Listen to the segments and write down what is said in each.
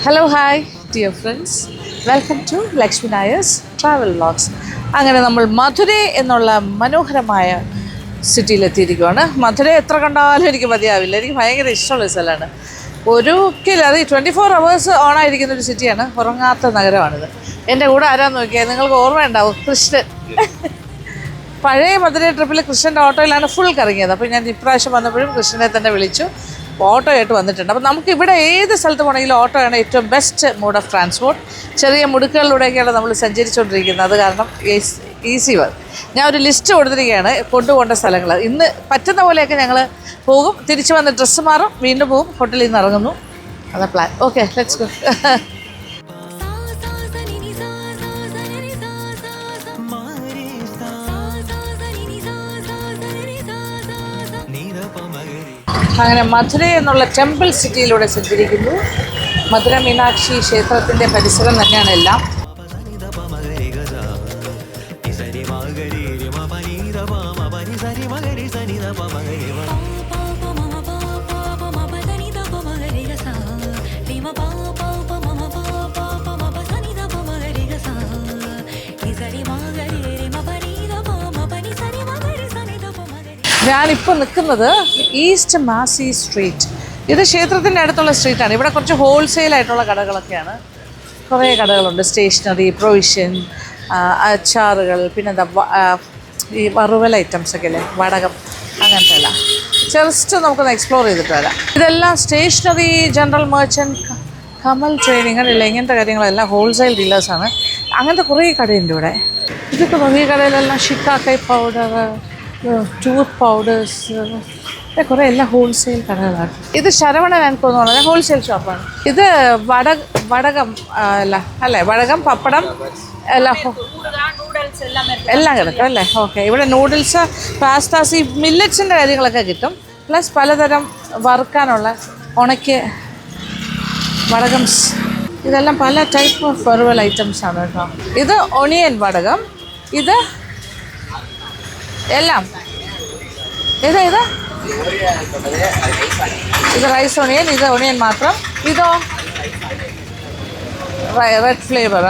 Hello hi dear friends, welcome to Lakshmi Nair's travel vlogs. അങ്ങനെ നമ്മൾ മധുരൈ എന്നുള്ള മനോഹരമായ സിറ്റിയിലെത്തിയിരിക്കുകയാണ്. മധുരൈ എത്ര കണ്ടാലും എനിക്ക് മതിയാവില്ല. എനിക്ക് ഭയങ്കര ഇഷ്ടമുള്ള സ്ഥലമാണ്. ഒരിക്കലും അത് 24 hours ഓണായിരിക്കുന്ന ഒരു സിറ്റിയാണ്. ഉറങ്ങാത്ത നഗരമാണിത്. എൻ്റെ കൂടെ ആരാന്ന് നോക്കിയാൽ നിങ്ങൾക്ക് ഓർമ്മയുണ്ടാവും, കൃഷ്ണൻ. പഴയ മധുരൈ ട്രിപ്പിൽ കൃഷ്ണൻ്റെ ഓട്ടോയിലാണ് ഫുൾ കറങ്ങിയത്. അപ്പോൾ ഞാൻ ഇപ്രാവശ്യം വന്നപ്പോഴും കൃഷ്ണനെ തന്നെ വിളിച്ചു, ഓട്ടോ ആയിട്ട് വന്നിട്ടുണ്ട്. അപ്പോൾ നമുക്കിവിടെ ഏത് സ്ഥലത്ത് പോകണമെങ്കിലും ഓട്ടോയാണ് ഏറ്റവും ബെസ്റ്റ് മോഡ് ഓഫ് ട്രാൻസ്പോർട്ട്. ചെറിയ മുടുക്കുകളിലൂടെയൊക്കെയാണ് നമ്മൾ സഞ്ചരിച്ചുകൊണ്ടിരിക്കുന്നത്. അത് കാരണം ഈസി വർക്ക്. ഞാൻ ഒരു ലിസ്റ്റ് കൊടുത്തിരിക്കുകയാണ് കൊണ്ടുപോകേണ്ട സ്ഥലങ്ങൾ. ഇന്ന് പറ്റുന്ന പോലെയൊക്കെ ഞങ്ങൾ പോകും, തിരിച്ചു വന്ന് ഡ്രസ്സ് മാറും, വീണ്ടും പോകും, ഹോട്ടലിൽ നിന്ന് ഇറങ്ങുന്നു. അതാ പ്ലാൻ. Okay, let's go. അങ്ങനെ മധുരൈ എന്നുള്ള ടെമ്പിൾ സിറ്റിയിലൂടെ സഞ്ചരിക്കുന്നു. മധുര മീനാക്ഷി ക്ഷേത്രത്തിൻ്റെ പരിസരം തന്നെയാണ് എല്ലാം. ഞാനിപ്പോൾ നിൽക്കുന്നത് ഈസ്റ്റ് മാസി സ്ട്രീറ്റ്. ഇത് ക്ഷേത്രത്തിൻ്റെ അടുത്തുള്ള സ്ട്രീറ്റാണ്. ഇവിടെ കുറച്ച് ഹോൾസെയിലായിട്ടുള്ള കടകളൊക്കെയാണ്. കുറേ കടകളുണ്ട്. സ്റ്റേഷനറി, പ്രൊവിഷൻ, അച്ചാറുകൾ, പിന്നെന്താ ഈ വറുവൽ ഐറ്റംസൊക്കെ അല്ലേ, വടകം, അങ്ങനത്തെ എല്ലാം. ജസ്റ്റ് നമുക്കൊന്ന് എക്സ്പ്ലോർ ചെയ്തിട്ട് വരാം. ഇതെല്ലാം stationery, general merchant, Kamal training, അങ്ങനെയുള്ള ഇങ്ങനത്തെ കാര്യങ്ങളെല്ലാം ഹോൾസെയിൽ ഡീലേഴ്സാണ്. അങ്ങനത്തെ കുറേ കടയുണ്ട് ഇവിടെ. ഇതൊക്കെ വലിയ കടയിലെല്ലാം ഷിക്കാക്കൈ പൗഡർ, ടൂത്ത് പൗഡേഴ്സ്, കുറേ എല്ലാം ഹോൾസെയിൽ കടകളാണ്. ഇത് ശരവണൻ എനിക്കൊന്ന് പറഞ്ഞാൽ ഹോൾസെയിൽ ഷോപ്പാണ്. ഇത് വടകം അല്ലേ, വടകം, പപ്പടം എല്ലാം കിടക്കും അല്ലേ. ഓക്കെ, ഇവിടെ നൂഡിൽസ്, പാസ്താസ്, ഈ മില്ലറ്റ്സിൻ്റെ കാര്യങ്ങളൊക്കെ കിട്ടും. പ്ലസ് പലതരം വറുക്കാനുള്ള ഉണക്കിയ വടകംസ്. ഇതെല്ലാം പല ടൈപ്പ് ഓഫ് വറുവൽ ഐറ്റംസാണ് കേട്ടോ. ഇത് ഒണിയൻ വടകം, ഇത് എല്ലാം ഇത് റൈസ് ഒണിയൻ, ഇത് ഒണിയൻ മാത്രം. ഇതോ റെഡ് ഫ്ലേവർ,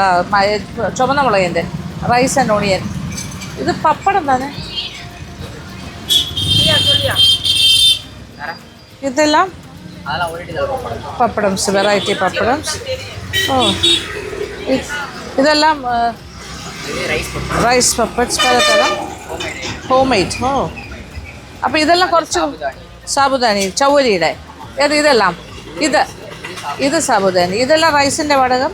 ചുവന്ന മുളകിൻ്റെ റൈസ് ആൻഡ് ഓണിയൻ. ഇത് പപ്പടം തന്നെ. ഇതെല്ലാം പപ്പടംസ്, വെറൈറ്റി പപ്പടംസ്. ഓ, ഇതെല്ലാം റൈസ് പപ്പട്സ്, പലതരം ഹോം മെയ്ഡ്. ഓ, അപ്പോൾ ഇതെല്ലാം കുറച്ച് സാബുദാനി, ചൗവരിയുടെ ഇതെല്ലാം ഇത് സാബുദാനി. ഇതെല്ലാം റൈസിൻ്റെ വടകം,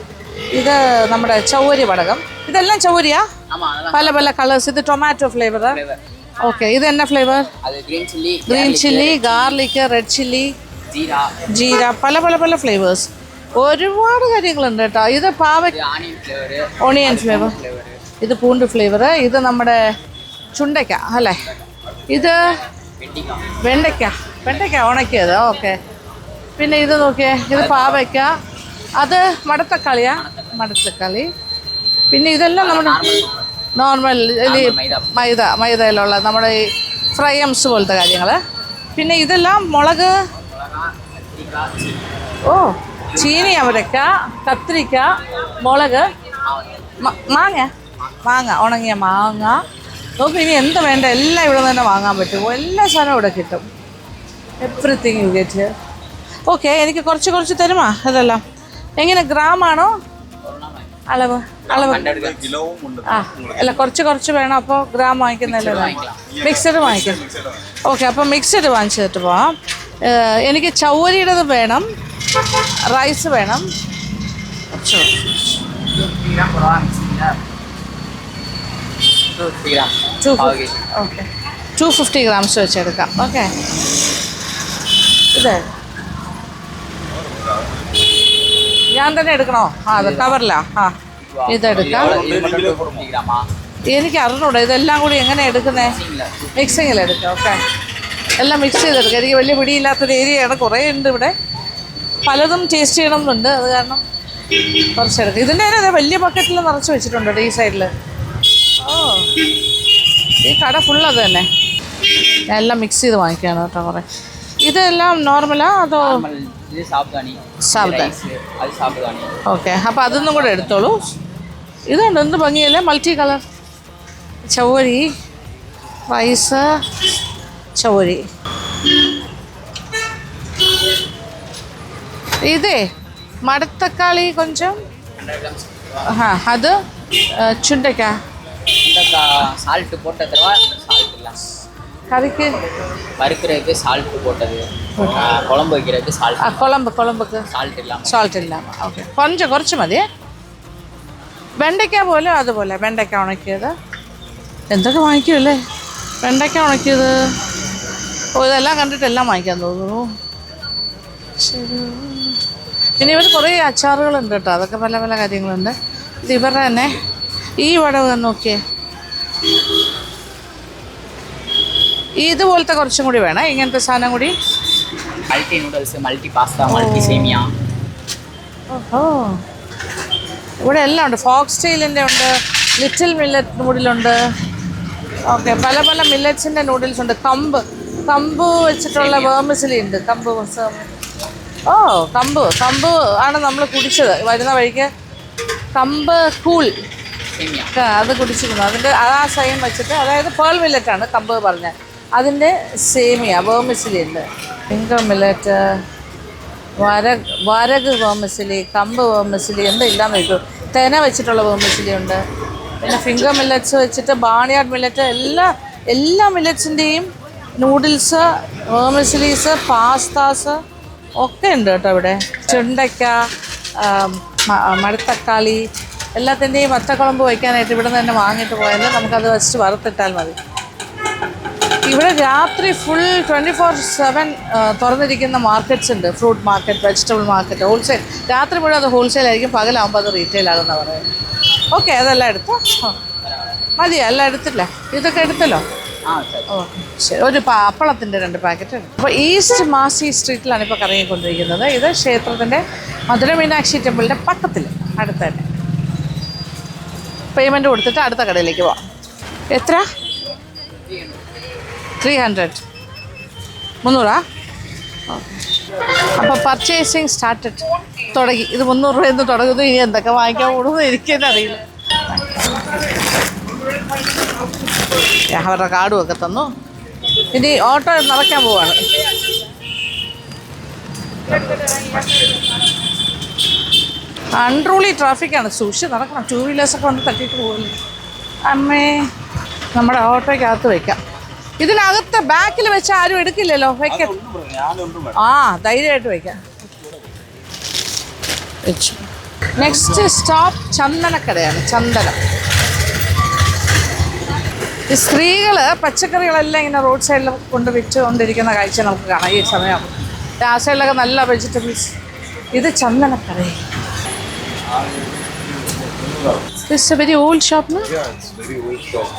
ഇത് നമ്മുടെ ചൗവരി വടകം. ഇതെല്ലാം ചൗവരിയാ, പല പല കളേഴ്സ്. ഇത് ടൊമാറ്റോ ഫ്ലേവർ. ഓക്കെ, ഇത് എന്നാ flavour? Green chilli, garlic, red chilli, jeera, പല പല പല ഫ്ലേവേഴ്സ്. ഒരുപാട് കാര്യങ്ങളുണ്ട് കേട്ടോ. ഇത് ഓണിയൻ ഫ്ലേവർ, ഇത് പൂണ്ട് ഫ്ലേവർ, ഇത് നമ്മുടെ ചുണ്ടയ്ക്ക അല്ലേ, ഇത് വെണ്ടയ്ക്ക ഉണക്കിയത്. ഓക്കെ, പിന്നെ ഇത് നോക്കിയേ, ഇത് പാവയ്ക്ക, അത് മടത്തക്കാളി. പിന്നെ ഇതെല്ലാം നമ്മുടെ നോർമൽ മൈദയിലുള്ള നമ്മുടെ ഈ ഫ്രൈംസ് പോലത്തെ കാര്യങ്ങൾ. പിന്നെ ഇതെല്ലാം മുളക്, ഓ, ചീനി, അവരക്ക, കത്തിരിക്ക, മുളക്, മാങ്ങ, ഉണങ്ങിയ മാങ്ങ. നോക്ക്, ഇനി എന്ത് വേണ്ട എല്ലാം ഇവിടെ നിന്ന് തന്നെ വാങ്ങാൻ പറ്റും. എല്ലാ സാധനവും ഇവിടെ കിട്ടും. Everything you get. ഓക്കെ, എനിക്ക് കുറച്ച് തരുമാ? അതെല്ലാം എങ്ങനെ, ഗ്രാമാണോ അളവ്? അല്ല, കുറച്ച് വേണം. അപ്പോൾ ഗ്രാം വാങ്ങിക്കുന്നതല്ലേ, മിക്സഡ് വാങ്ങിക്കും. ഓക്കെ, അപ്പോൾ മിക്സഡ് വാങ്ങിച്ചിട്ട് പോവാം. എനിക്ക് ചൗവരിയുടേത് വേണം, റൈസ് വേണം. Okay, 250 grams വെച്ചെടുക്കാം. ഓക്കെ, ഇത് ഞാൻ തന്നെ എടുക്കണോ? അത് കവറിലാ? ഇതെടുക്കാം. എനിക്ക് അറിഞ്ഞൂടാ ഇതെല്ലാം കൂടി എങ്ങനെ എടുക്കുന്നേ. മിക്സിങ്ങിലെടുക്കാം. ഓക്കെ, എല്ലാം മിക്സ് ചെയ്തെടുക്കാം. എനിക്ക് വലിയ പിടിയില്ലാത്തൊരു ഏരിയയാണ്, കുറേ ഉണ്ട് ഇവിടെ. പലതും ടേസ്റ്റ് ചെയ്യണമെന്നുണ്ട്, അത് കാരണം കുറച്ചെടുക്കാം. ഇതിൻ്റെ തന്നെ വലിയ ബക്കറ്റിൽ നിറച്ച് വെച്ചിട്ടുണ്ട് ഈ സൈഡിൽ. ഓ, ഈ കട ഫുൾ അത് തന്നെ. ഞാൻ എല്ലാം മിക്സ് ചെയ്ത് വാങ്ങിക്കുകയാണ് കേട്ടോ. കുറേ ഇതെല്ലാം നോർമലാ അതോ ഇത് സാബുദാനി സാബുദാനി അത് സാബുദാനി. ഓക്കെ, അപ്പോൾ അതൊന്നും കൂടെ എടുത്തോളൂ. ഇതുണ്ട്, എന്ത് ഭംഗിയല്ലേ, മൾട്ടി കളർ ചവരി റൈസ് ചവരി. ഇതേ മടത്തക്കാളി കൊഞ്ചം அது சுண்டைக்காய் சால்ட்டு போட்டதுவா சால்ட் இல்லை கறிக்கு வறுக்கிறதுக்கு சால்ட்டு போட்டது, குழம்பு வைக்கிறதுக்கு சால்ட். കുളമ്പുക്ക് സാൾട്ട് ഇല്ലാമ. ഓക്കെ, കുറച്ച് മതി. വെണ്ടയ്ക്ക പോലും അതുപോലെ വെണ്ടയ്ക്ക ഉണക്കിയത് എന്തൊക്കെ വാങ്ങിക്കുമല്ലേ. വെണ്ടയ്ക്ക ഉണക്കിയത്, ഓ ഇതെല്ലാം കണ്ടിട്ട് എല്ലാം വാങ്ങിക്കാൻ തോന്നുന്നു. ശരി, പിന്നെ ഇവർ കുറേ അച്ചാറുകളുണ്ട് കേട്ടോ, അതൊക്കെ പല പല കാര്യങ്ങളുണ്ട്. ഇത് ഇവരുടെ തന്നെ ഈ വടവ് നോക്കിയേ, ഇതുപോലത്തെ കുറച്ചും കൂടി വേണം, ഇങ്ങനത്തെ സാധനം കൂടി. Multi noodles, multi pasta, multi സേമിയ. ഓഹോ, ഇവിടെ എല്ലാം ഉണ്ട്. ഫോക്സ് ടെയിലിൻ്റെ ഉണ്ട്, ലിറ്റിൽ മില്ലറ്റ് നൂഡിലുണ്ട്. ഓക്കെ, പല പല മില്ലറ്റ്സിൻ്റെ നൂഡിൽസ് ഉണ്ട്. കമ്പ് വെച്ചിട്ടുള്ള വേർമിസിലി ഉണ്ട്. ഓ കമ്പ് ആണ് നമ്മൾ കുടിച്ചത് വരുന്ന വഴിക്ക്. കമ്പ് കൂൾ അത് കുടിച്ചിരുന്നു. അതിൻ്റെ ആ സൈൻ വെച്ചിട്ട്, അതായത് പേൾ മില്ലറ്റാണ് കമ്പ് പറഞ്ഞത്, അതിൻ്റെ സേമിയ വേർമിസിലി ഉണ്ട്. ഫിംഗർ മില്ലറ്റ്, വരക് വേർമിസിലി, കമ്പ് വേർമിസിലി, എന്തെല്ലാം വയ്ക്കും. തെന വെച്ചിട്ടുള്ള വേർമിസിലി ഉണ്ട്. പിന്നെ ഫിംഗർ മില്ലറ്റ്സ് വെച്ചിട്ട് ബാണിയാർഡ് മില്ലറ്റ്, എല്ലാ മില്ലറ്റ്സിൻ്റെയും നൂഡിൽസ്, വേർമിസിലീസ്, പാസ്താസ് ഒക്കെ ഉണ്ട് കേട്ടോ ഇവിടെ. ചുണ്ടയ്ക്ക, മടത്തക്കാളി, എല്ലാത്തിൻ്റെയും വറ്റക്കുളമ്പ് വയ്ക്കാനായിട്ട് ഇവിടെ നിന്ന് തന്നെ വാങ്ങിയിട്ട് പോയാൽ നമുക്കത് വെച്ചിട്ട് വറുത്തിട്ടാൽ മതി. ഇവിടെ രാത്രി ഫുൾ 24/7 തുറന്നിരിക്കുന്ന മാർക്കറ്റ്സ് ഉണ്ട്. Fruit market, vegetable market, wholesale. രാത്രി മുഴുവൻ അത് ഹോൾസെയിലായിരിക്കും, പകലാകുമ്പോൾ അത് റീറ്റെയിൽ ആകുന്ന പറയുന്നത്. ഓക്കെ, അതെല്ലാം എടുത്തോ. മതിയോ? എല്ലാം എടുത്തില്ല? ഇതൊക്കെ എടുത്തല്ലോ. ഓ ശരി, ഒരു അപ്പളത്തിൻ്റെ 2 പാക്കറ്റ് ഉണ്ട്. അപ്പോൾ ഈസ്റ്റ് മാസി സ്ട്രീറ്റിലാണ് ഇപ്പോൾ കറങ്ങിക്കൊണ്ടിരിക്കുന്നത്. ഇത് ക്ഷേത്രത്തിൻ്റെ മധുര മീനാക്ഷി ടെമ്പിളിൻ്റെ പക്കത്തിൽ അടുത്ത് തന്നെ. പേയ്മെൻറ്റ് കൊടുത്തിട്ട് അടുത്ത കടയിലേക്ക് പോവാം. എത്ര? 300. 300? അപ്പോൾ പർച്ചേസിങ് സ്റ്റാർട്ടഡ്, തുടങ്ങി. ഇത് 300 രൂപയെന്ന് തുടങ്ങുന്നു. ഇനി എന്തൊക്കെ വാങ്ങിക്കാൻ കൂടുന്നു എനിക്കെന്നെ അറിയില്ല. അവരുടെ കാർഡും ഒക്കെ തന്നു. ഇനി ഓട്ടോ നിറയ്ക്കാൻ പോവാണ്. അൺറൂളി ട്രാഫിക്കാണ്, സൂക്ഷിച്ച് നടക്കണം. 2 വീലേഴ്സൊക്കെ വന്ന് തട്ടിയിട്ട് പോകില്ലേ. അമ്മേ, നമ്മുടെ ഓട്ടോയ്ക്കകത്ത് വയ്ക്കാം. ഇതിനകത്ത് ബാക്കിൽ വെച്ച് ആരും എടുക്കില്ലല്ലോ, വയ്ക്കാം. ആ, ധൈര്യമായിട്ട് വയ്ക്കാം. വെച്ചു. നെക്സ്റ്റ് സ്റ്റോപ്പ് ചന്ദനക്കടയാണ്. ചന്ദനം. ഈ സ്ത്രീകൾ പച്ചക്കറികളെല്ലാം ഇങ്ങനെ റോഡ് സൈഡിൽ കൊണ്ട് വിറ്റുകൊണ്ടിരിക്കുന്ന കാഴ്ച നമുക്ക് കാണാം ഈ സമയം. ആ സൈഡിലൊക്കെ നല്ല വെജിറ്റബിൾസ്. ഇത് ചന്ദനക്കട. This is a very old shop, no? Yeah, it's very old shop.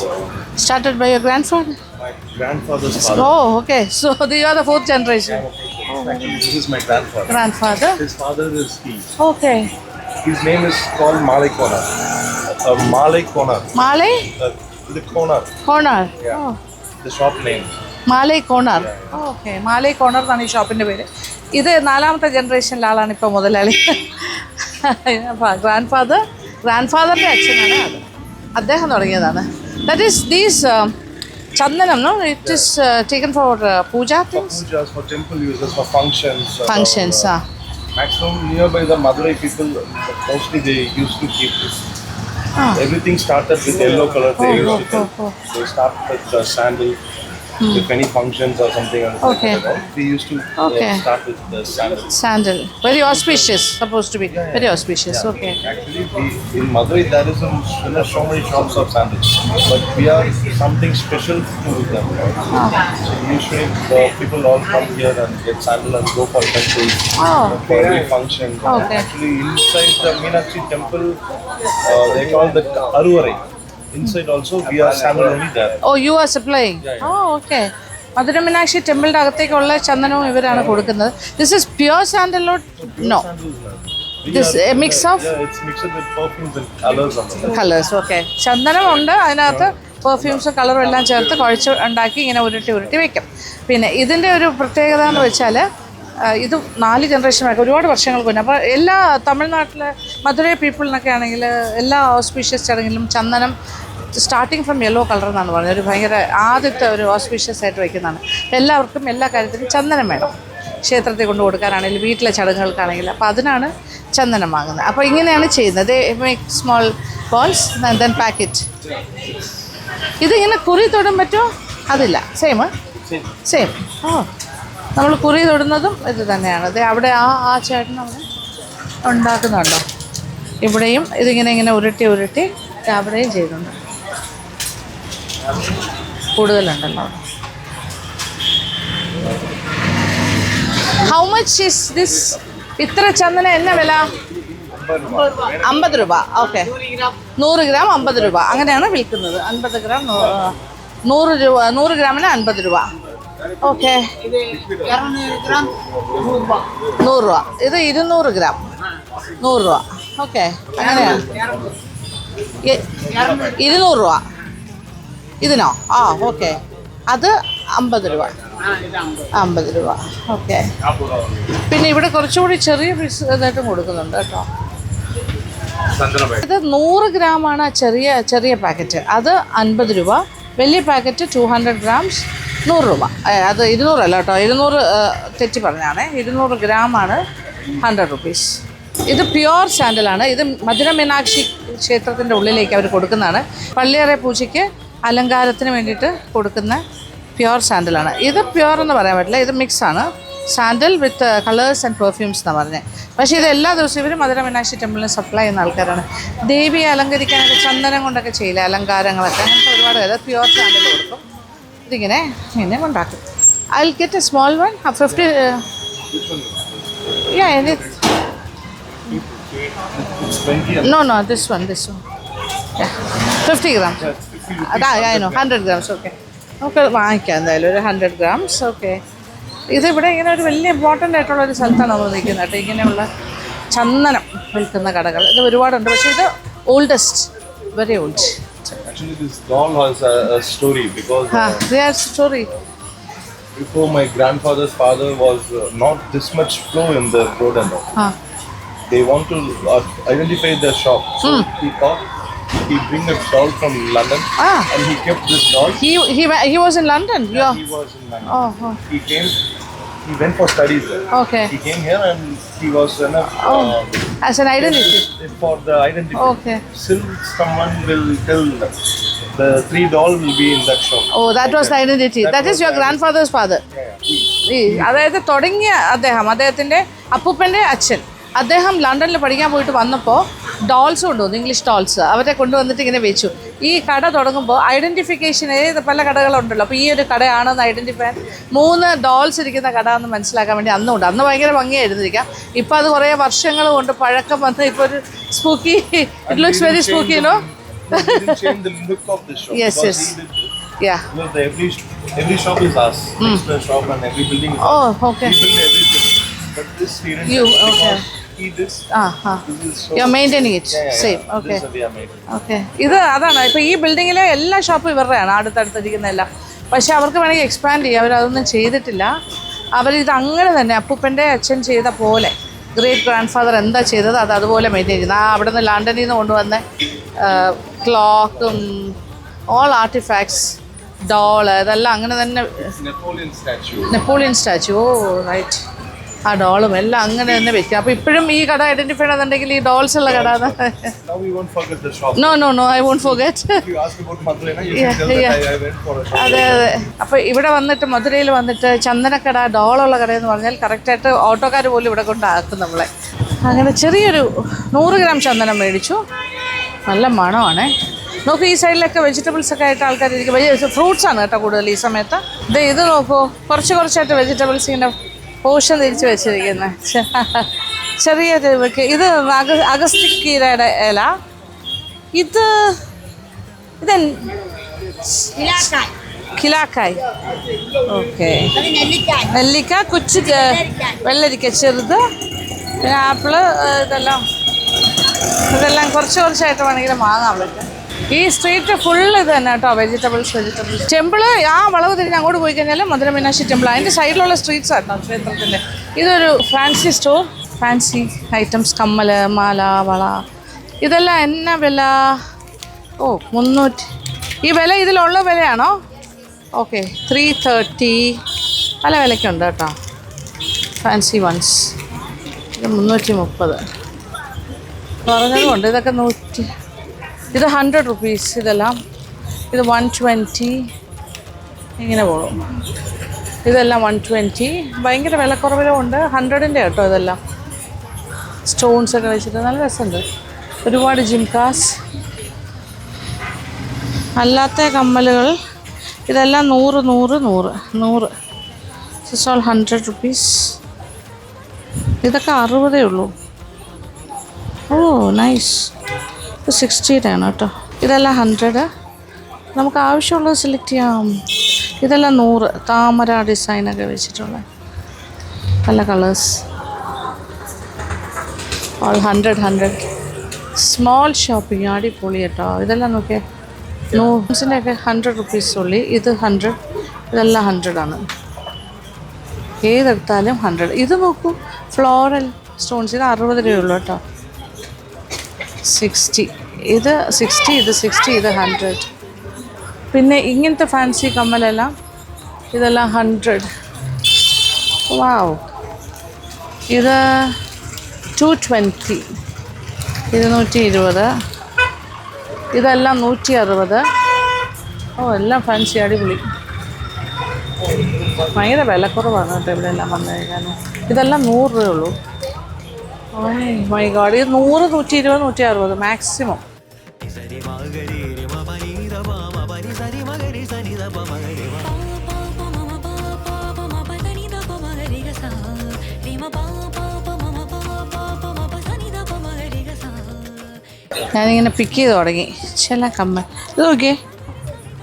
Started by your grandfather? My grandfather's father. Oh, okay. So you are the 4th generation. Actually, this is my grandfather. Grandfather? His father is Steve. Okay. His name is called Malay Konar. Malay Konar. Malay? The Konar. Corner. Yeah. Oh. The shop name. Malai corner. Okay, Malai corner എന്നാണ് ഈ ഷോപ്പിൻ്റെ പേര്. ഇത് 4ാമത്തെ ജനറേഷനിലെ ആളാണ് ഇപ്പോൾ മുതലാളി. ഗ്രാൻഡ്ഫാദറിൻ്റെ അച്ഛനാണ് അത്. അദ്ദേഹം തുടങ്ങിയതാണ്. ദാറ്റ് ഈസ് ദീസ് ചന്ദനം, no? It is taken for puja things? For pujas, for temple uses, for functions. Functions, Maximum nearby the Madurai people, mostly they used to keep this. Everything started with yellow color. They used to they start with sandal. If any functions or something else, Okay. we used to start with the sandal. Sandal. Very auspicious, supposed to be. Very auspicious, okay. Actually, in Madurai there is so many shops of sandals, but we are something special to them. So usually the people all come here and get sandal and go for temples, for every function. Okay. Actually, inside the Meenakshi temple, they call the Aruvarai. Inside also we are sandal only there. Oh, you are supplying? Oh, okay. Madurai Meenakshi ടെമ്പിളിൻ്റെ അകത്തേക്കുള്ള ചന്ദനവും ഇവരാണ് കൊടുക്കുന്നത്. This is pure sandalwood? No, this a mix of it's mixed with perfumes and colors. Colours. Okay, ചന്ദനമുണ്ട്, അതിനകത്ത് പെർഫ്യൂംസും കളറും എല്ലാം ചേർത്ത് കുഴച്ച് ഉണ്ടാക്കി ഇങ്ങനെ ഉരുട്ടി വെക്കും. പിന്നെ ഇതിൻ്റെ ഒരു പ്രത്യേകത എന്ന് വെച്ചാൽ ഇത് 4 ജനറേഷനൊക്കെ ഒരുപാട് വർഷങ്ങൾക്ക് മുന്നേ. അപ്പോൾ എല്ലാ തമിഴ്നാട്ടിലെ മധുരൈ പീപ്പിളിനൊക്കെ ആണെങ്കിൽ എല്ലാ ഓസ്പീഷ്യസ് ചടങ്ങിലും ചന്ദനം സ്റ്റാർട്ടിങ് ഫ്രം യെല്ലോ കളർ എന്നാണ് പറഞ്ഞത്. ഒരു ഭയങ്കര ആദ്യത്തെ ഒരു ഓസ്പീഷ്യസ് ആയിട്ട് വയ്ക്കുന്നതാണ്. എല്ലാവർക്കും എല്ലാ കാര്യത്തിലും ചന്ദനം വേണം. ക്ഷേത്രത്തിൽ കൊണ്ട് കൊടുക്കാനാണെങ്കിലും വീട്ടിലെ ചടങ്ങുകൾക്കാണെങ്കിലും. അപ്പോൾ അതിനാണ് ചന്ദനം വാങ്ങുന്നത്. അപ്പോൾ ഇങ്ങനെയാണ് ചെയ്യുന്നത്. Make small balls then packet. ഇതിങ്ങനെ കുറി തൊടാൻ പറ്റുമോ? അതില്ല. സെയിം. ഓ, നമ്മൾ കുറി തൊടുന്നതും ഇത് തന്നെയാണ്. അത് അവിടെ ആ ചേട്ടൻ അവിടെ ഉണ്ടാക്കുന്നുണ്ടോ? ഇവിടെയും ഇതിങ്ങനെ ഉരുട്ടി അവിടെയും ചെയ്യുന്നുണ്ട്. കൂടുതലുണ്ടല്ലോ. How much is this? ഇത്ര ചന്ദന എന്നാ വില? 50 രൂപ. ഓക്കെ, 100 ഗ്രാം 50 രൂപ. അങ്ങനെയാണ് വിൽക്കുന്നത്. 50 ഗ്രാം 100 രൂപ. 100 ഗ്രാമിന് 50 രൂപ. ഓക്കെ, 100 രൂപ. ഇത് 200 ഗ്രാം 100 രൂപ. ഓക്കെ, അങ്ങനെയാണ്. 200 രൂപ ഇതിനോ? ആ, ഓക്കെ. അത് 50 രൂപ. 50 രൂപ. ഓക്കെ. പിന്നെ ഇവിടെ കുറച്ചുകൂടി ചെറിയ പീസ് ഇതായിട്ടും കൊടുക്കുന്നുണ്ട് കേട്ടോ. ഇത് 100 ഗ്രാമാണ് ചെറിയ പാക്കറ്റ്. അത് 50 രൂപ. വലിയ പാക്കറ്റ് 200 ഗ്രാംസ് 100 രൂപ. അത് 200 അല്ല കേട്ടോ, 200 തെറ്റി പറഞ്ഞാണേ. 200 ഗ്രാമാണ് 100 റുപ്പീസ്. ഇത് പ്യുവർ സാൻഡലാണ്. ഇത് മധുര മീനാക്ഷി ക്ഷേത്രത്തിൻ്റെ ഉള്ളിലേക്ക് അവർ കൊടുക്കുന്നതാണ്. പള്ളിയറ പൂജയ്ക്ക് അലങ്കാരത്തിന് വേണ്ടിയിട്ട് കൊടുക്കുന്ന പ്യുവർ സാൻഡലാണ്. ഇത് പ്യുവർ എന്ന് പറയാൻ പറ്റില്ല, ഇത് മിക്സാണ്. Sandal with colours and perfumes എന്നാണ് പറഞ്ഞത്. പക്ഷേ ഇത് എല്ലാ ദിവസവും ഇവർ മധുര മീനാക്ഷി ടെമ്പിളിന് സപ്ലൈ ചെയ്യുന്ന ആൾക്കാരാണ്. ദേവിയെ അലങ്കരിക്കാനൊക്കെ ചന്ദനം കൊണ്ടൊക്കെ ചെയ്യില്ല അലങ്കാരങ്ങളൊക്കെ. അങ്ങനത്തെ ഒരുപാട് പേര് പ്യുവർ സാൻഡൽ കൊടുക്കും. ഇതിങ്ങനെ ഉണ്ടാക്കും. I will get A small one 50. No, this one. Yeah. 50 grams. I know, 100 grams, okay. നമുക്ക് വാങ്ങിക്കാം എന്തായാലും ഒരു 100 grams. ഓക്കെ. ഇതിവിടെ ഇങ്ങനെ ഒരു വലിയ ഇമ്പോർട്ടൻ്റ് ആയിട്ടുള്ള ഒരു സ്ഥലത്താണ് നമ്മൾ നിൽക്കുന്നത് കേട്ടോ. ഇങ്ങനെയുള്ള ചന്ദനം വിൽക്കുന്ന കടകൾ ഇത് ഒരുപാടുണ്ട്. പക്ഷേ ഇത് oldest, very old. Actually, this doll has a story because there's story. Before my grandfather's father was not this much flow in the road and all. They want to identify the shop. So he thought he bring a doll from London and he kept this doll. He was in London? Yeah, he was in London. Oh. He went for studies there. Okay. He came here and he was as an identity? For the identity. Okay. Still someone will tell the 3 doll will be in that shop. Oh, that was the identity. That is your grandfather's father? Yeah. അതായത് തുടങ്ങിയ അദ്ദേഹത്തിൻ്റെ അപ്പൂപ്പൻ്റെ അച്ഛൻ അദ്ദേഹം ലണ്ടനിൽ പഠിക്കാൻ പോയിട്ട് വന്നപ്പോൾ dolls കൊണ്ടുവന്നു, ഇംഗ്ലീഷ് ഡോൾസ്. അവരെ കൊണ്ടുവന്നിട്ട് ഇങ്ങനെ വെച്ചു. ഈ കട തുടങ്ങുമ്പോൾ ഐഡൻറ്റിഫിക്കേഷൻ പല കടകളുണ്ടല്ലോ. അപ്പോൾ ഈ ഒരു കടയാണെന്ന് ഐഡൻറ്റിഫൈ 3 ഡോൾസ് ഇരിക്കുന്ന കട എന്ന് മനസ്സിലാക്കാൻ വേണ്ടി അന്നുണ്ട്. അന്ന് ഭയങ്കര ഭംഗിയായിരുന്നിരിക്കാം. ഇപ്പോൾ അത് കുറേ വർഷങ്ങൾ കൊണ്ട് പഴക്കം വന്ന് ഇപ്പോൾ ഒരു spooky, it looks very spooky, no? He didn't change the look of the shop. Yes. Yeah. Every shop is ours. Express shop and every building is ours. Oh, okay. We build everything. But this he didn't You, touch okay. because he this. This is so. You're maintaining it. Same. Okay. This we are maintaining. Okay. ഇത് അതാണ്. ഇപ്പോൾ ഈ ബിൽഡിങ്ങിലെ എല്ലാ ഷോപ്പും ഇവരുടെയാണ്, അടുത്തടുത്തിരിക്കുന്നതെല്ലാം. പക്ഷേ അവർക്ക് വേണമെങ്കിൽ expand ചെയ്യാം. അവരതൊന്നും ചെയ്തിട്ടില്ല. അവരിത് അങ്ങനെ തന്നെ അപ്പൂപ്പൻ്റെ അച്ഛൻ ചെയ്ത പോലെ, ഗ്രേറ്റ് ഗ്രാൻഡ് ഫാദർ എന്താ ചെയ്തത് അത് അതുപോലെ മെയിൻറ്റെയിൻ ചെയ്യുന്നത്. അവിടെ നിന്ന് ലണ്ടനിൽ നിന്ന് കൊണ്ടുവന്ന ക്ലോക്കും ഓൾ ആർട്ടിഫാക്ട്സ്, ഡോള്, ഇതെല്ലാം അങ്ങനെ തന്നെ. Napoleon statue. Oh right. ആ ഡോളും എല്ലാം അങ്ങനെ തന്നെ വെക്കുക. അപ്പോൾ ഇപ്പോഴും ഈ കട ഐഡൻറ്റിഫൈ ചെയ്യുന്നുണ്ടെങ്കിൽ ഈ ഡോൾസ് ഉള്ള കട. No I won't forget. അതെ. അപ്പോൾ ഇവിടെ വന്നിട്ട് മധുരയിൽ വന്നിട്ട് ചന്ദനക്കട, ഡോളുള്ള കടയെന്ന് പറഞ്ഞാൽ കറക്റ്റായിട്ട് ഓട്ടോക്കാർ പോലും ഇവിടെ കൊണ്ടാക്കും നമ്മളെ. അങ്ങനെ ചെറിയൊരു 100 ഗ്രാം ചന്ദനം മേടിച്ചു. നല്ല മണമാണ്. നോക്കൂ, ഈ സൈഡിലൊക്കെ വെജിറ്റബിൾസ് ഒക്കെ ആയിട്ട് ആൾക്കാർ ഇരിക്കും. ഫ്രൂട്ട്സ് ആണ് കേട്ടോ കൂടുതൽ ഈ സമയത്ത്. ഇത് നോക്കൂ, കുറച്ചായിട്ട് വെജിറ്റബിൾസ് ഇങ്ങനെ പോഷൻ തിരിച്ച് വെച്ചിരിക്കുന്നത്. ചെറിയ ഇത് അഗസ്തിക്കീരയുടെ ഇല. ഇത് കിലാക്കായ്. ഓക്കെ. നെല്ലിക്ക, കുച്ച് വെള്ളരിക്ക ചെറുത്, പിന്നെ ആപ്പിള്, ഇതെല്ലാം കുറച്ചായിട്ട് വേണമെങ്കിലും വാങ്ങാൻ പറ്റും. ഈ സ്ട്രീറ്റ് ഫുൾ ഇത് തന്നെ കേട്ടോ, വെജിറ്റബിൾസ്. ടെമ്പിള് ആ വളവ് തിരിഞ്ഞ് അങ്ങോട്ട് പോയി കഴിഞ്ഞാൽ മധുര മീനാക്ഷി ടെമ്പിൾ, അതിൻ്റെ സൈഡിലുള്ള സ്ട്രീറ്റ്സ് ആട്ടോ ക്ഷേത്രത്തിൻ്റെ. ഇതൊരു ഫാൻസി സ്റ്റോർ, ഫാൻസി ഐറ്റംസ്, കമ്മൽ, മാല, വള, ഇതെല്ലാം എന്നാ വില? ഓ 300. ഈ വില ഇതിലുള്ള വിലയാണോ? ഓക്കെ 330. പല വിലയ്ക്കുണ്ട് കേട്ടോ, ഫാൻസി വൺസ്. ഇത് 330 പറഞ്ഞതുകൊണ്ട്. ഇതൊക്കെ 100. ഇത് 100 rupees ഇതെല്ലാം. ഇത് 120 ഇങ്ങനെ പോകും. ഇതെല്ലാം 120. ഭയങ്കര വിലക്കുറവിലുണ്ട്. 100ൻ്റെ കേട്ടോ ഇതെല്ലാം. സ്റ്റോൺസൊക്കെ വെച്ചിട്ട് നല്ല രസമുണ്ട്. ഒരുപാട് ജിംകാസ്, അല്ലാത്ത കമ്മലുകൾ. ഇതെല്ലാം 100. This all 100 rupees. ഇതൊക്കെ 60 ഉള്ളൂ. ഓ നൈസ്. ഇത് 60 ആണ് കേട്ടോ. ഇതെല്ലാം 100. നമുക്ക് ആവശ്യമുള്ളത് സെലക്ട് ചെയ്യാം. ഇതെല്ലാം 100. താമര ഡിസൈനൊക്കെ വെച്ചിട്ടുള്ള പല കളേഴ്സ്. ഓൾ 100. സ്മോൾ ഷോപ്പിംഗ് അടിപൊളി കേട്ടോ. ഇതെല്ലാം നോക്കിയാൽ നൂസിൻ്റെയൊക്കെ 100 rupees ഉള്ളി. ഇത് 100. ഇതെല്ലാം 100 ആണ്. ഏതെടുത്താലും 100. ഇത് നോക്കൂ, ഫ്ലോറൽ സ്റ്റോൺസ്. ഇത് 60 രൂപയുള്ളൂ കേട്ടോ. 60. ഇത് 60. ഇത് 60. ഇത് 100. പിന്നെ ഇങ്ങനത്തെ ഫാൻസി കമ്മലെല്ലാം ഇതെല്ലാം 100. വാവ്. ഇത് 220. ഇത് 120. ഇതെല്ലാം 160. ഓ എല്ലാം ഫാൻസി അടിപൊളി. ഭയങ്കര വിലക്കുറവാണ് കേട്ടോ ഇവിടെ എല്ലാം വന്നു കഴിഞ്ഞാൽ. ഇതെല്ലാം 100 രൂപയുള്ളൂ. Oh my god. ഇത് 100, 120, 160 മാക്സിമം. ഞാനിങ്ങനെ പിക്ക് ചെയ്ത് തുടങ്ങി ചില കമ്മൽ. ഇത് നോക്കിയേ,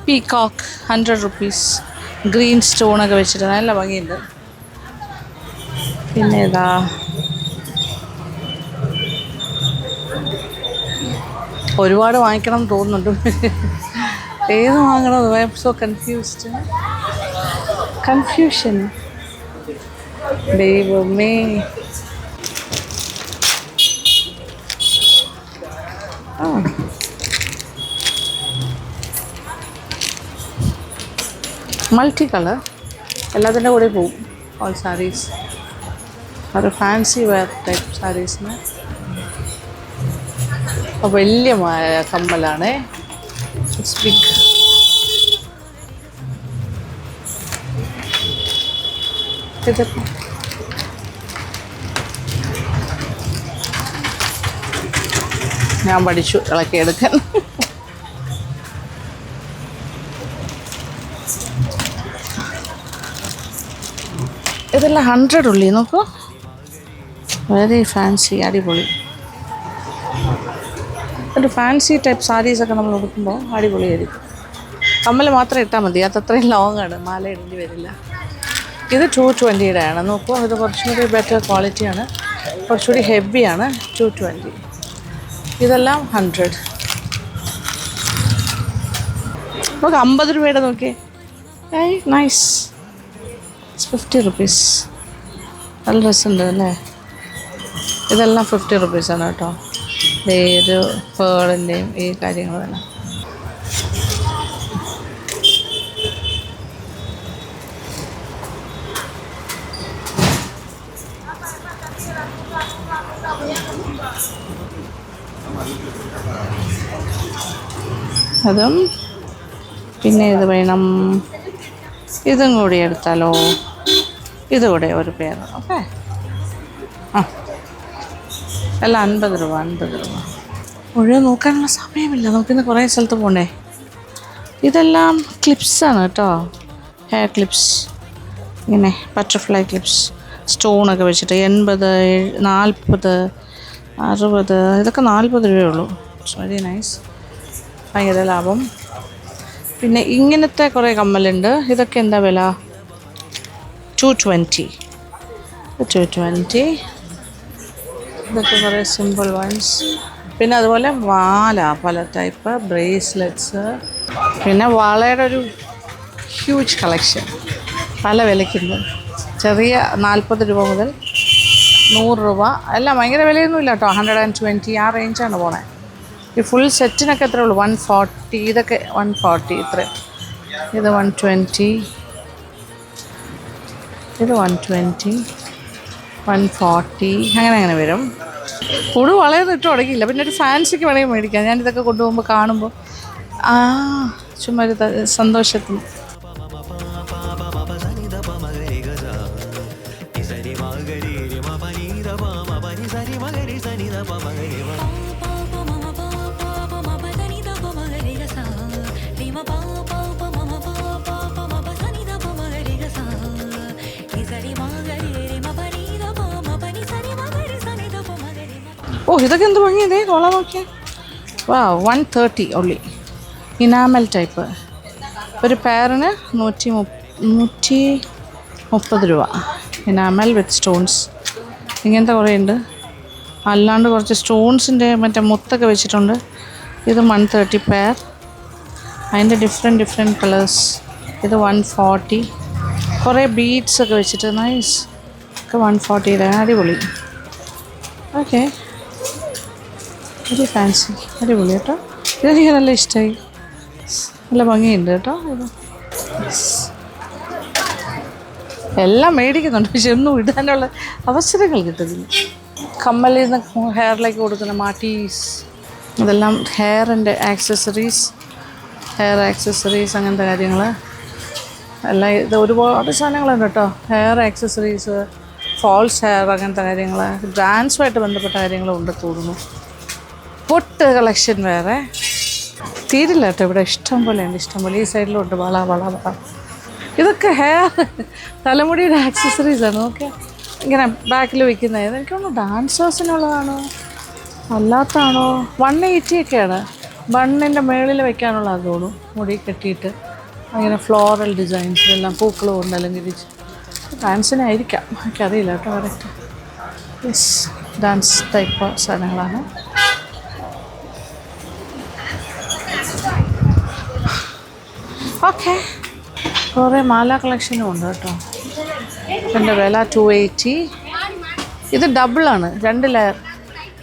പീകോക്ക് 100 rupees. ഗ്രീൻ സ്റ്റോണൊക്കെ വെച്ചിട്ട് നല്ല ഭംഗിയുണ്ട്. പിന്നെ ഇതാ ഒരുപാട് വാങ്ങിക്കണം എന്ന് തോന്നുന്നുണ്ട്. ഏത് വാങ്ങണം? I am so confusion. ദൈവമേ. മൾട്ടി കളർ എല്ലാത്തിൻ്റെ കൂടെ പോവും. ഓൾ സാരീസ് ഒരു ഫാൻസി വെയർ ടൈപ്പ് സാരീസിന്. വലിയ കമ്മലാണ്. It's big. ഇത് ഞാൻ പഠിച്ചു ഇളക്കിയെടുക്കാൻ. ഇതെല്ലാം 100 ഉള്ളി. നോക്കൂ, വെരി ഫാൻസി, അടിപൊളി. ഒരു ഫാൻസി ടൈപ്പ് സാരീസൊക്കെ നമ്മൾ ഉടുക്കുമ്പോൾ അടിപൊളിയായിരിക്കും. കമ്മൽ മാത്രം ഇട്ടാൽ മതി, അതത്രയും ലോങ് ആണ്, മാല ഇടേണ്ടി വരില്ല. ഇത് 220 ആണ്. നോക്കൂ, ഇത് കുറച്ചും കൂടി ബെറ്റർ ക്വാളിറ്റിയാണ്, കുറച്ചുകൂടി ഹെവിയാണ്. 220. ഇതെല്ലാം 100. നമുക്ക് 50 രൂപയുടെ നോക്കിയേ. നൈസ്. 50 rupees. നല്ല രസമുണ്ട് അല്ലേ? ഇതെല്ലാം 50 rupees ആണ് കേട്ടോ. ഒരു പേളിൻ്റെയും ഈ കാര്യങ്ങളെല്ലാം. അതും പിന്നെ ഇത് വേണം. ഇതും കൂടി എടുത്താലോ? ഇതുകൂടെ ഒരു പേര്. ഓക്കെ. ആ എല്ലാം 50 രൂപ. 50 രൂപ. മുഴുവൻ നോക്കാനുള്ള സമയമില്ല, നമുക്കിന്ന് കുറേ സ്ഥലത്ത് പോകണ്ടേ. ഇതെല്ലാം ക്ലിപ്സാണ് കേട്ടോ, ഹെയർ ക്ലിപ്സ്. ഇങ്ങനെ ബട്ടർഫ്ലൈ ക്ലിപ്സ് സ്റ്റോണൊക്കെ വെച്ചിട്ട് 80, 40, 60. ഇതൊക്കെ 40 രൂപയുള്ളൂ. It's very nice. ഭയങ്കര ലാഭം. പിന്നെ ഇങ്ങനത്തെ കുറേ കമ്മലുണ്ട്. ഇതൊക്കെ എന്താ വില? 220. 220. ഇതൊക്കെ കുറേ സിമ്പിൾ വൺസ്. പിന്നെ അതുപോലെ മാല പല ടൈപ്പ് ബ്രേസ്ലെറ്റ്സ്, പിന്നെ വളയുടെ ഒരു ഹ്യൂജ് കളക്ഷൻ പല വിലയ്ക്കുണ്ട്. ചെറിയ 40 രൂപ മുതൽ 100 രൂപ, എല്ലാം ഭയങ്കര വിലയൊന്നുമില്ല കേട്ടോ. 120 ആ റേഞ്ചാണ് പോണേ. ഈ ഫുൾ സെറ്റിനൊക്കെ എത്രയേ ഉള്ളൂ? 140. ഇതൊക്കെ 140 ഇത്ര. ഇത് 120, ഇത് 120, 140 അങ്ങനെ വരും. കൂടുതൽ വളയൊന്നും ഇട്ട് തുടങ്ങിയില്ല. പിന്നെ ഒരു ഫാൻസിക്ക് വേണമെങ്കിൽ മേടിക്കാം. ഞാനിതൊക്കെ കൊണ്ടുപോകുമ്പോൾ കാണുമ്പോൾ ചുമ്മാ ഒരു സന്തോഷത്തിന്. ഓ, ഇതൊക്കെ എന്ത് ഭംഗിയതേ കൊള്ളാൻ നോക്കിയാൽ. വാ, 130 ഉള്ളി. ഇനാമൽ ടൈപ്പ് ഒരു പെയറിന് 130 രൂപ. ഇനാമൽ വിത്ത് സ്റ്റോൺസ് ഇങ്ങനത്തെ കുറേ ഉണ്ട്. അല്ലാണ്ട് കുറച്ച് സ്റ്റോൺസിൻ്റെ മറ്റേ മുത്തൊക്കെ വെച്ചിട്ടുണ്ട്. ഇത് 130 പെയർ. അതിൻ്റെ ഡിഫറെൻറ്റ് കളേഴ്സ്. ഇത് 140. കുറേ ബീഡ്സൊക്കെ വെച്ചിട്ട് നൈസ്. ഒക്കെ 140 അടിപൊളി. ഓക്കെ, വെരി ഫാൻസി, അടിപൊളി കേട്ടോ. ഇതെനിക്ക് നല്ല ഇഷ്ടമായി, നല്ല ഭംഗിയുണ്ട് കേട്ടോ. ഇത് എല്ലാം മേടിക്കുന്നുണ്ട്, പക്ഷെ ഒന്നും ഇടാനുള്ള അവസരങ്ങൾ കിട്ടുന്നില്ല. കമ്മലിൽ നിന്ന് ഹെയറിലേക്ക് കൊടുക്കുന്ന മാട്ടീസ്, ഇതെല്ലാം ഹെയറിൻ്റെ ആക്സസറീസ്, അങ്ങനത്തെ കാര്യങ്ങൾ എല്ലാം. ഇത് ഒരുപാട് സാധനങ്ങളുണ്ട് കേട്ടോ. ഹെയർ ആക്സസറീസ്, ഫോൾസ് ഹെയർ, അങ്ങനത്തെ കാര്യങ്ങൾ, ഡാൻസുമായിട്ട് ബന്ധപ്പെട്ട കാര്യങ്ങളും ഉണ്ട് തോന്നുന്നു. പൊട്ട് കളക്ഷൻ വേറെ തീരില്ല കേട്ടോ. ഇവിടെ ഇഷ്ടം പോലെ ഉണ്ട്, ഇഷ്ടം പോലെ. ഈ സൈഡിലുണ്ട് വള. ഇതൊക്കെ ഹെയർ തലമുടിയുടെ ആക്സസറീസാണ്. ഓക്കെ, ഇങ്ങനെ ബാക്കിൽ വയ്ക്കുന്നത്. എനിക്കൊന്ന് ഡാൻസേഴ്സിനുള്ളതാണോ അല്ലാത്താണോ? 180 ഒക്കെയാണ്. ബണ്ണിൻ്റെ മുകളിൽ വയ്ക്കാനുള്ളതാണ് തോന്നുന്നു. മുടി കെട്ടിയിട്ട് അങ്ങനെ ഫ്ലോറൽ ഡിസൈൻസ് എല്ലാം പൂക്കളും കൊണ്ട് അലങ്കരിച്ച് ഡാൻസിനായിരിക്കാം, എനിക്കറിയില്ല കേട്ടോ കറക്റ്റ്. യെസ്, ഡാൻസ് ടൈപ്പ് സാധനങ്ങളാണ്. ഓക്കെ, കുറേ മാല കളക്ഷനും ഉണ്ട് കേട്ടോ. ഇതിൻ്റെ വില 280. ഇത് ഡബിളാണ്, 2 ലെയർ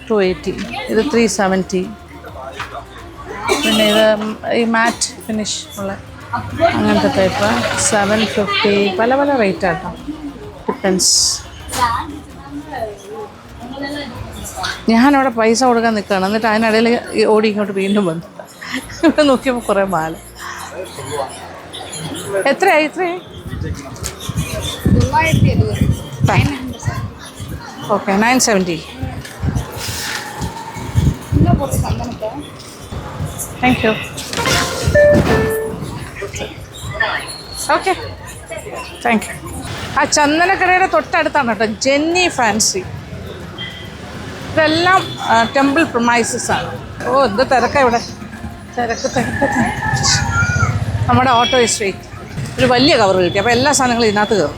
280. ഇത് 370. പിന്നെ ഇത് ഈ മാറ്റ് ഫിനിഷ് ഉള്ള അങ്ങനത്തെ ടൈപ്പ് 750. പല റേറ്റ് ആട്ടോ, ഡിപ്പെൻസ്. ഞാനവിടെ പൈസ കൊടുക്കാൻ നിൽക്കുകയാണ്. എന്നിട്ട് അതിനിടയിൽ ഓടി ഇങ്ങോട്ട് വീണ്ടും വന്നു. ഇവിടെ നോക്കിയപ്പോൾ കുറേ മാല. എത്രയായി? Okay, 970. Thank you. Okay, thank you. ആ ചന്ദനക്കടയുടെ തൊട്ടടുത്താണ് കേട്ടോ ജെന്നി ഫാൻസി. ഇതെല്ലാം ടെമ്പിൾ പ്രൊമൈസസ് ആണ്. ഓ, എന്ത് തിരക്കാണ് ഇവിടെ. തിരക്ക്. നമ്മുടെ ഓട്ടോ ഇസ് വെയിറ്റ്. ഒരു വലിയ കവർ കിട്ടി, അപ്പോൾ എല്ലാ സാധനങ്ങളും ഇതിനകത്ത് കയറും.